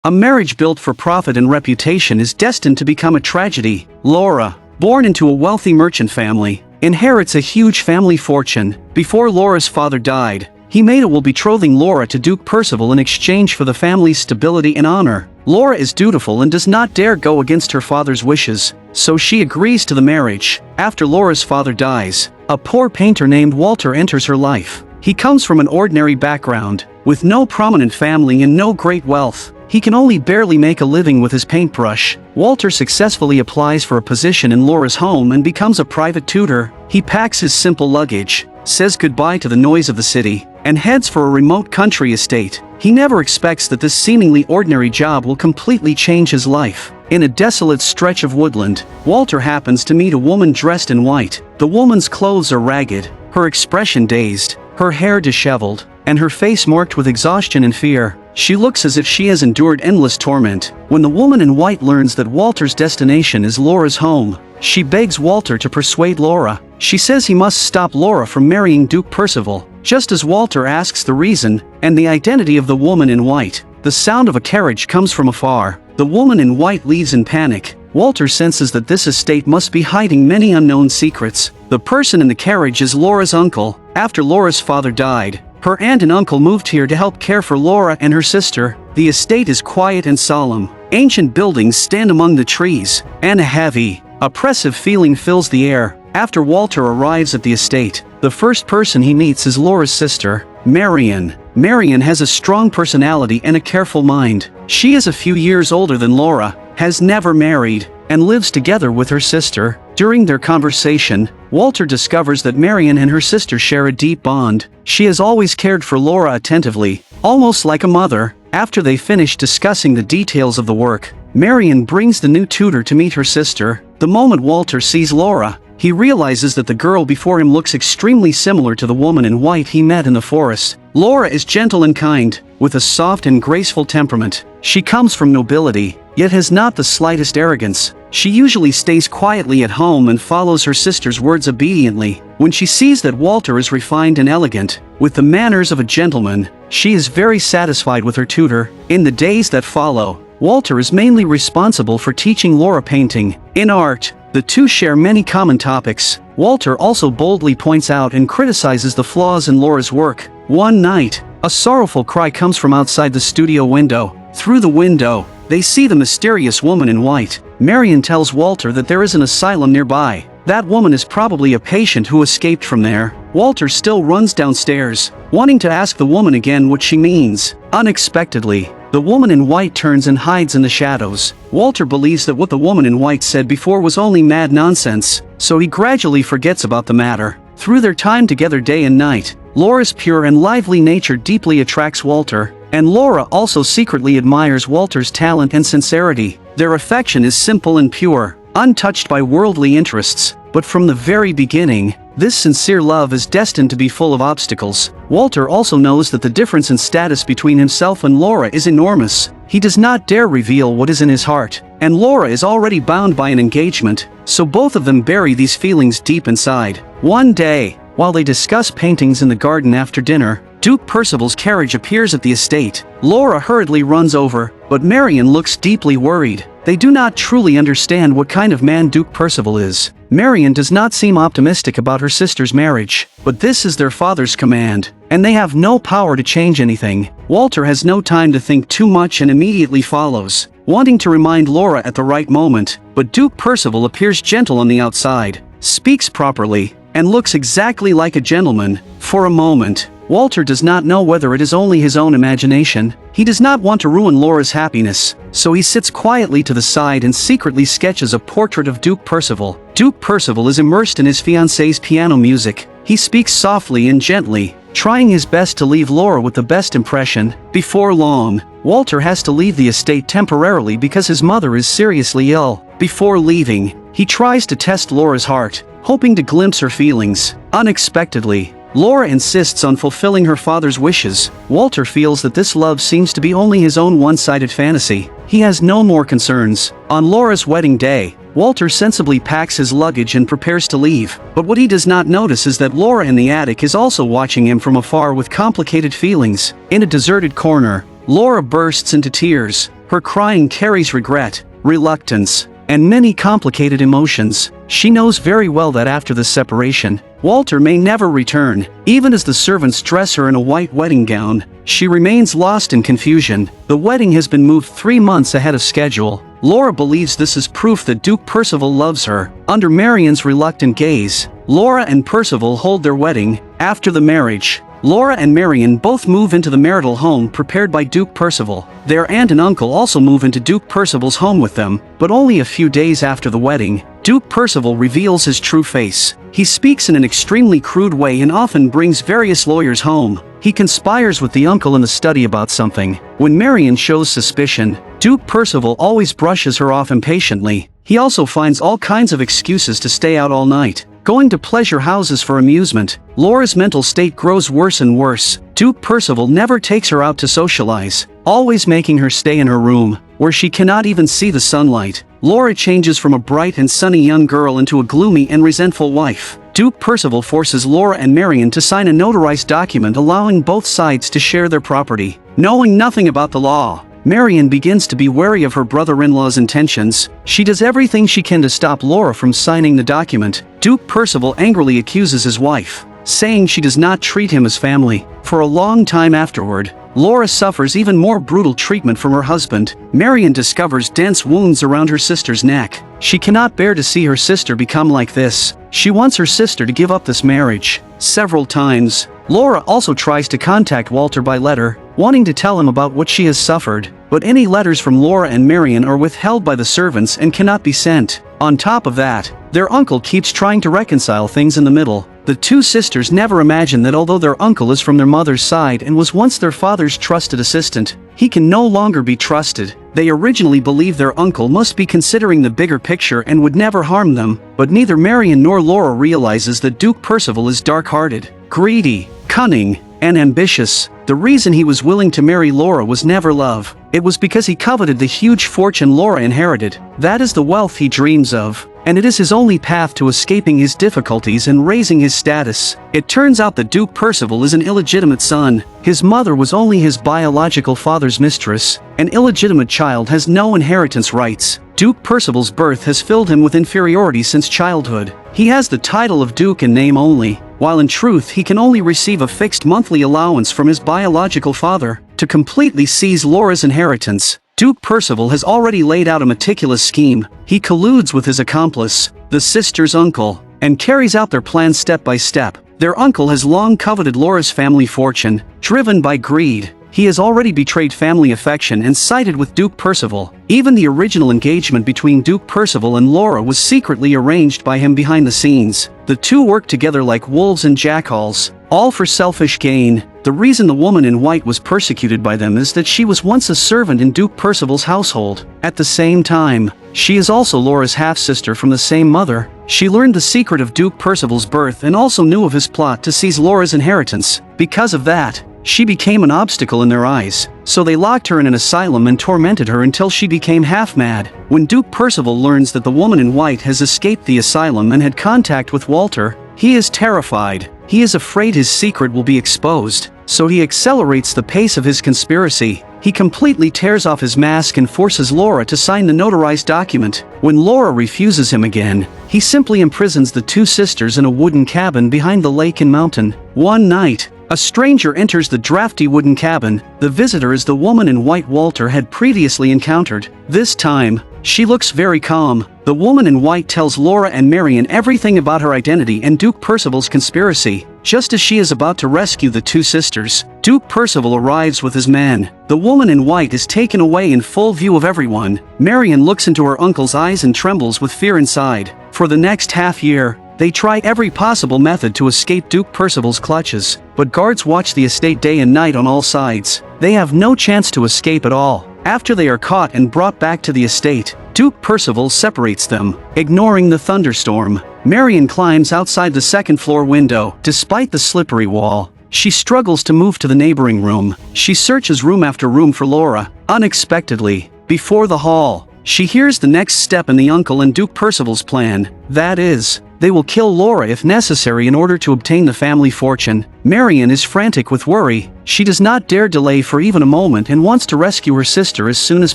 A marriage built for profit and reputation is destined to become a tragedy. Laura, born into a wealthy merchant family, inherits a huge family fortune. Before Laura's father died, he made a will betrothing Laura to Duke Percival in exchange for the family's stability and honor. Laura is dutiful and does not dare go against her father's wishes, so she agrees to the marriage. After Laura's father dies, a poor painter named Walter enters her life. He comes from an ordinary background, with no prominent family and no great wealth. He can only barely make a living with his paintbrush. Walter successfully applies for a position in Laura's home and becomes a private tutor. He packs his simple luggage, says goodbye to the noise of the city, and heads for a remote country estate. He never expects that this seemingly ordinary job will completely change his life. In a desolate stretch of woodland, Walter happens to meet a woman dressed in white. The woman's clothes are ragged, her expression dazed, her hair disheveled, and her face marked with exhaustion and fear. She looks as if she has endured endless torment. When the woman in white learns that Walter's destination is Laura's home, she begs Walter to persuade Laura. She says he must stop Laura from marrying Duke Percival. Just as Walter asks the reason and the identity of the woman in white, the sound of a carriage comes from afar. The woman in white leaves in panic. Walter senses that this estate must be hiding many unknown secrets. The person in the carriage is Laura's uncle. After Laura's father died, her aunt and uncle moved here to help care for Laura and her sister. The estate is quiet and solemn. Ancient buildings stand among the trees, and a heavy, oppressive feeling fills the air. After Walter arrives at the estate, the first person he meets is Laura's sister, Marian. Marian has a strong personality and a careful mind. She is a few years older than Laura, has never married, and lives together with her sister. During their conversation, Walter discovers that Marian and her sister share a deep bond. She has always cared for Laura attentively, almost like a mother. After they finish discussing the details of the work, Marian brings the new tutor to meet her sister. The moment Walter sees Laura, he realizes that the girl before him looks extremely similar to the woman in white he met in the forest. Laura is gentle and kind, with a soft and graceful temperament. She comes from nobility, yet has not the slightest arrogance. She usually stays quietly at home and follows her sister's words obediently. When she sees that Walter is refined and elegant, with the manners of a gentleman, she is very satisfied with her tutor. In the days that follow, Walter is mainly responsible for teaching Laura painting. In art, the two share many common topics. Walter also boldly points out and criticizes the flaws in Laura's work. One night, a sorrowful cry comes from outside the studio window. Through the window, they see the mysterious woman in white. Marian tells Walter that there is an asylum nearby. That woman is probably a patient who escaped from there. Walter still runs downstairs, wanting to ask the woman again what she means. Unexpectedly, the woman in white turns and hides in the shadows. Walter believes that what the woman in white said before was only mad nonsense, so he gradually forgets about the matter. Through their time together day and night, Laura's pure and lively nature deeply attracts Walter, and Laura also secretly admires Walter's talent and sincerity. Their affection is simple and pure, untouched by worldly interests, but from the very beginning, this sincere love is destined to be full of obstacles. Walter also knows that the difference in status between himself and Laura is enormous. He does not dare reveal what is in his heart, and Laura is already bound by an engagement, so both of them bury these feelings deep inside. One day, while they discuss paintings in the garden after dinner, Duke Percival's carriage appears at the estate. Laura hurriedly runs over, but Marian looks deeply worried. They do not truly understand what kind of man Duke Percival is. Marian does not seem optimistic about her sister's marriage, but this is their father's command, and they have no power to change anything. Walter has no time to think too much and immediately follows, wanting to remind Laura at the right moment, but Duke Percival appears gentle on the outside, speaks properly, and looks exactly like a gentleman. For a moment, Walter does not know whether it is only his own imagination. He does not want to ruin Laura's happiness, so he sits quietly to the side and secretly sketches a portrait of Duke Percival. Duke Percival is immersed in his fiancée's piano music. He speaks softly and gently, trying his best to leave Laura with the best impression. Before long, Walter has to leave the estate temporarily because his mother is seriously ill. Before leaving, he tries to test Laura's heart, hoping to glimpse her feelings. Unexpectedly, Laura insists on fulfilling her father's wishes. Walter feels that this love seems to be only his own one-sided fantasy. He has no more concerns. On Laura's wedding day, Walter sensibly packs his luggage and prepares to leave, but what he does not notice is that Laura in the attic is also watching him from afar with complicated feelings. In a deserted corner, Laura bursts into tears. Her crying carries regret, reluctance, and many complicated emotions. She knows very well that after the separation, Walter may never return. Even as the servants dress her in a white wedding gown, she remains lost in confusion. The wedding has been moved 3 months ahead of schedule. Laura believes this is proof that Duke Percival loves her. Under Marian's reluctant gaze, Laura and Percival hold their wedding. After the marriage, Laura and Marian both move into the marital home prepared by Duke Percival. Their aunt and uncle also move into Duke Percival's home with them, but only a few days after the wedding, Duke Percival reveals his true face. He speaks in an extremely crude way and often brings various lawyers home. He conspires with the uncle in the study about something. When Marian shows suspicion, Duke Percival always brushes her off impatiently. He also finds all kinds of excuses to stay out all night, going to pleasure houses for amusement. Laura's mental state grows worse and worse. Duke Percival never takes her out to socialize, always making her stay in her room, where she cannot even see the sunlight. Laura changes from a bright and sunny young girl into a gloomy and resentful wife. Duke Percival forces Laura and Marian to sign a notarized document allowing both sides to share their property. Knowing nothing about the law, Marian begins to be wary of her brother-in-law's intentions. She does everything she can to stop Laura from signing the document. Duke Percival angrily accuses his wife, saying she does not treat him as family. For a long time afterward, Laura suffers even more brutal treatment from her husband. Marian discovers dense wounds around her sister's neck. She cannot bear to see her sister become like this. She wants her sister to give up this marriage. Several times, Laura also tries to contact Walter by letter, wanting to tell him about what she has suffered, but any letters from Laura and Marian are withheld by the servants and cannot be sent. On top of that, their uncle keeps trying to reconcile things in the middle. The two sisters never imagine that although their uncle is from their mother's side and was once their father's trusted assistant, he can no longer be trusted. They originally believed their uncle must be considering the bigger picture and would never harm them, but neither Marian nor Laura realizes that Duke Percival is dark-hearted, greedy, cunning, and ambitious. The reason he was willing to marry Laura was never love. It was because he coveted the huge fortune Laura inherited. That is the wealth he dreams of, and it is his only path to escaping his difficulties and raising his status. It turns out that Duke Percival is an illegitimate son. His mother was only his biological father's mistress. An illegitimate child has no inheritance rights. Duke Percival's birth has filled him with inferiority since childhood. He has the title of Duke in name only, while in truth he can only receive a fixed monthly allowance from his biological father. To completely seize Laura's inheritance, Duke Percival has already laid out a meticulous scheme. He colludes with his accomplice, the sister's uncle, and carries out their plan step by step. Their uncle has long coveted Laura's family fortune. Driven by greed, he has already betrayed family affection and sided with Duke Percival. Even the original engagement between Duke Percival and Laura was secretly arranged by him behind the scenes. The two worked together like wolves and jackals, all for selfish gain. The reason the woman in white was persecuted by them is that she was once a servant in Duke Percival's household. At the same time, she is also Laura's half-sister from the same mother. She learned the secret of Duke Percival's birth and also knew of his plot to seize Laura's inheritance. Because of that, she became an obstacle in their eyes, so they locked her in an asylum and tormented her until she became half-mad. When Duke Percival learns that the woman in white has escaped the asylum and had contact with Walter, he is terrified. He is afraid his secret will be exposed, so he accelerates the pace of his conspiracy. He completely tears off his mask and forces Laura to sign the notarized document. When Laura refuses him again, he simply imprisons the two sisters in a wooden cabin behind the lake and mountain. One night, a stranger enters the drafty wooden cabin. The visitor is the woman in white Walter had previously encountered. This time, she looks very calm. The woman in white tells Laura and Marian everything about her identity and Duke Percival's conspiracy. Just as she is about to rescue the two sisters, Duke Percival arrives with his men. The woman in white is taken away in full view of everyone. Marian looks into her uncle's eyes and trembles with fear inside. For the next half year, they try every possible method to escape Duke Percival's clutches, but guards watch the estate day and night on all sides. They have no chance to escape at all. After they are caught and brought back to the estate, Duke Percival separates them. Ignoring the thunderstorm, Marian climbs outside the second-floor window. Despite the slippery wall, she struggles to move to the neighboring room. She searches room after room for Laura. Unexpectedly, before the hall, she hears the next step in the uncle and Duke Percival's plan. That is, they will kill Laura if necessary in order to obtain the family fortune. Marian is frantic with worry. She does not dare delay for even a moment and wants to rescue her sister as soon as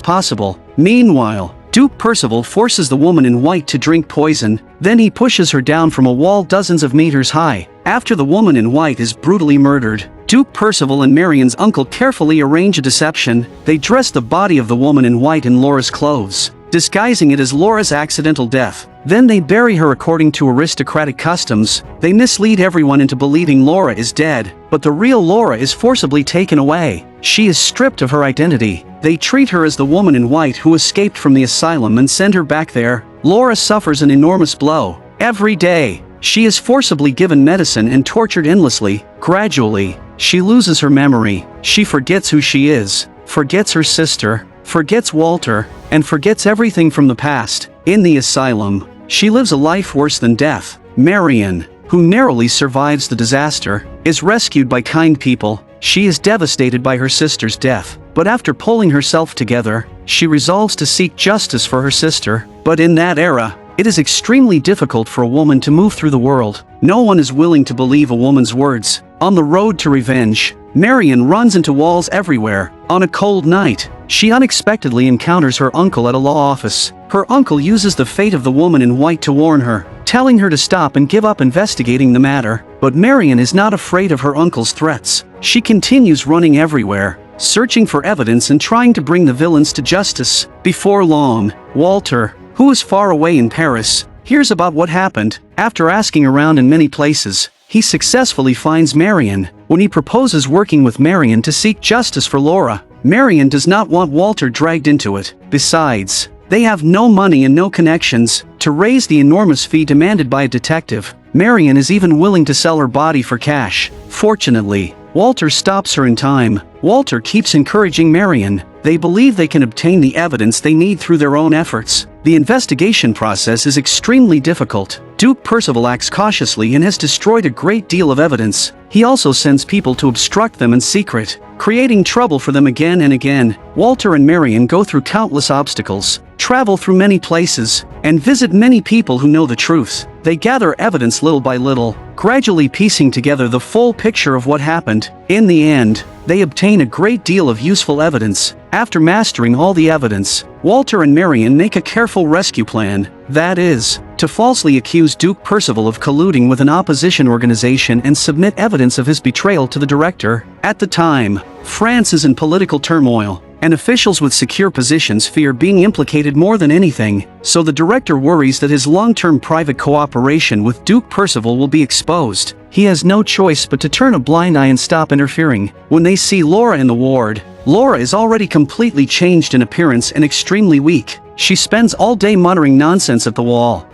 possible. Meanwhile, Duke Percival forces the woman in white to drink poison, then he pushes her down from a wall dozens of meters high. After the woman in white is brutally murdered, Duke Percival and Marian's uncle carefully arrange a deception. They dress the body of the woman in white in Laura's clothes, disguising it as Laura's accidental death. Then they bury her according to aristocratic customs. They mislead everyone into believing Laura is dead, but the real Laura is forcibly taken away. She is stripped of her identity. They treat her as the woman in white who escaped from the asylum and send her back there. Laura suffers an enormous blow. Every day, she is forcibly given medicine and tortured endlessly. Gradually, she loses her memory. She forgets who she is, forgets her sister, forgets Walter, and forgets everything from the past. In the asylum, she lives a life worse than death. Marian, who narrowly survives the disaster, is rescued by kind people. She is devastated by her sister's death, but after pulling herself together, she resolves to seek justice for her sister. But in that era, it is extremely difficult for a woman to move through the world. No one is willing to believe a woman's words. On the road to revenge, Marian runs into walls everywhere. On a cold night, she unexpectedly encounters her uncle at a law office. Her uncle uses the fate of the woman in white to warn her, telling her to stop and give up investigating the matter. But Marian is not afraid of her uncle's threats. She continues running everywhere, searching for evidence and trying to bring the villains to justice. Before long, Walter, who is far away in Paris, hears about what happened. After asking around in many places, he successfully finds Marian. When he proposes working with Marian to seek justice for Laura, Marian does not want Walter dragged into it. Besides, they have no money and no connections to raise the enormous fee demanded by a detective. Marian is even willing to sell her body for cash. Fortunately, Walter stops her in time. Walter keeps encouraging Marian. They believe they can obtain the evidence they need through their own efforts. The investigation process is extremely difficult. Duke Percival acts cautiously and has destroyed a great deal of evidence. He also sends people to obstruct them in secret, creating trouble for them again and again. Walter and Marian go through countless obstacles, travel through many places, and visit many people who know the truth. They gather evidence little by little, gradually piecing together the full picture of what happened. In the end, they obtain a great deal of useful evidence. After mastering all the evidence, Walter and Marian make a careful rescue plan. That is, to falsely accuse Duke Percival of colluding with an opposition organization and submit evidence of his betrayal to the director. At the time, France is in political turmoil, and officials with secure positions fear being implicated more than anything, so the director worries that his long-term private cooperation with Duke Percival will be exposed. He has no choice but to turn a blind eye and stop interfering. When they see Laura in the ward, Laura is already completely changed in appearance and extremely weak. She spends all day muttering nonsense at the wall.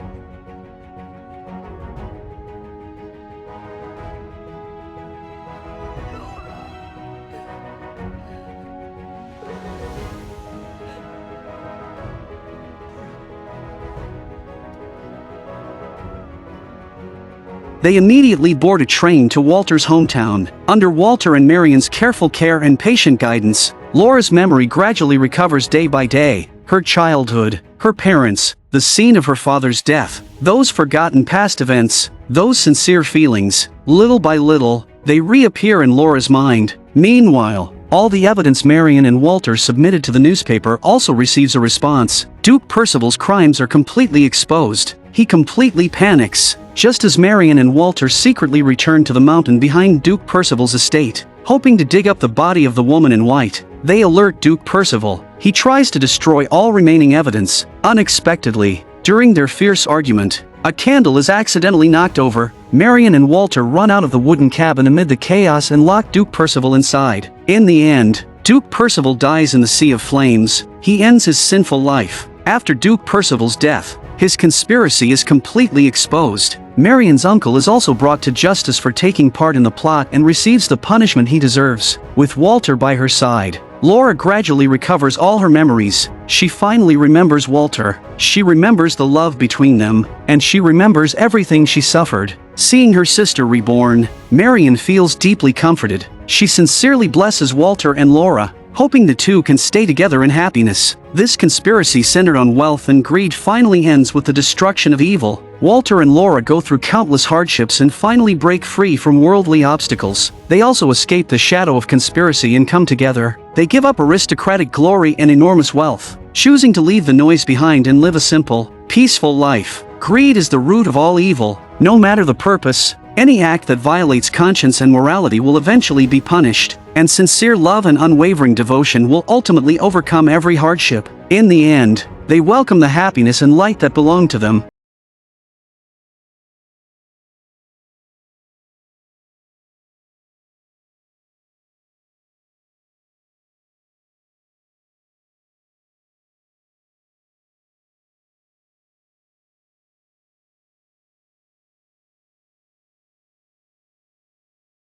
They immediately board a train to Walter's hometown. Under Walter and Marian's careful care and patient guidance, Laura's memory gradually recovers day by day. Her childhood, her parents, the scene of her father's death, those forgotten past events, those sincere feelings, little by little, they reappear in Laura's mind. Meanwhile, all the evidence Marian and Walter submitted to the newspaper also receives a response. Duke Percival's crimes are completely exposed. He completely panics, just as Marian and Walter secretly return to the mountain behind Duke Percival's estate, hoping to dig up the body of the woman in white. They alert Duke Percival. He tries to destroy all remaining evidence. Unexpectedly, during their fierce argument, a candle is accidentally knocked over. Marian and Walter run out of the wooden cabin amid the chaos and lock Duke Percival inside. In the end, Duke Percival dies in the sea of flames. He ends his sinful life. After Duke Percival's death, his conspiracy is completely exposed. Marian's uncle is also brought to justice for taking part in the plot and receives the punishment he deserves. With Walter by her side, Laura gradually recovers all her memories. She finally remembers Walter. She remembers the love between them, and she remembers everything she suffered. Seeing her sister reborn, Marian feels deeply comforted. She sincerely blesses Walter and Laura. hoping the two can stay together in happiness. This conspiracy centered on wealth and greed finally ends with the destruction of evil. Walter and Laura go through countless hardships and finally break free from worldly obstacles. They also escape the shadow of conspiracy and come together. They give up aristocratic glory and enormous wealth, choosing to leave the noise behind and live a simple, peaceful life. Greed is the root of all evil. No matter the purpose, any act that violates conscience and morality will eventually be punished, and sincere love and unwavering devotion will ultimately overcome every hardship. In the end, they welcome the happiness and light that belong to them.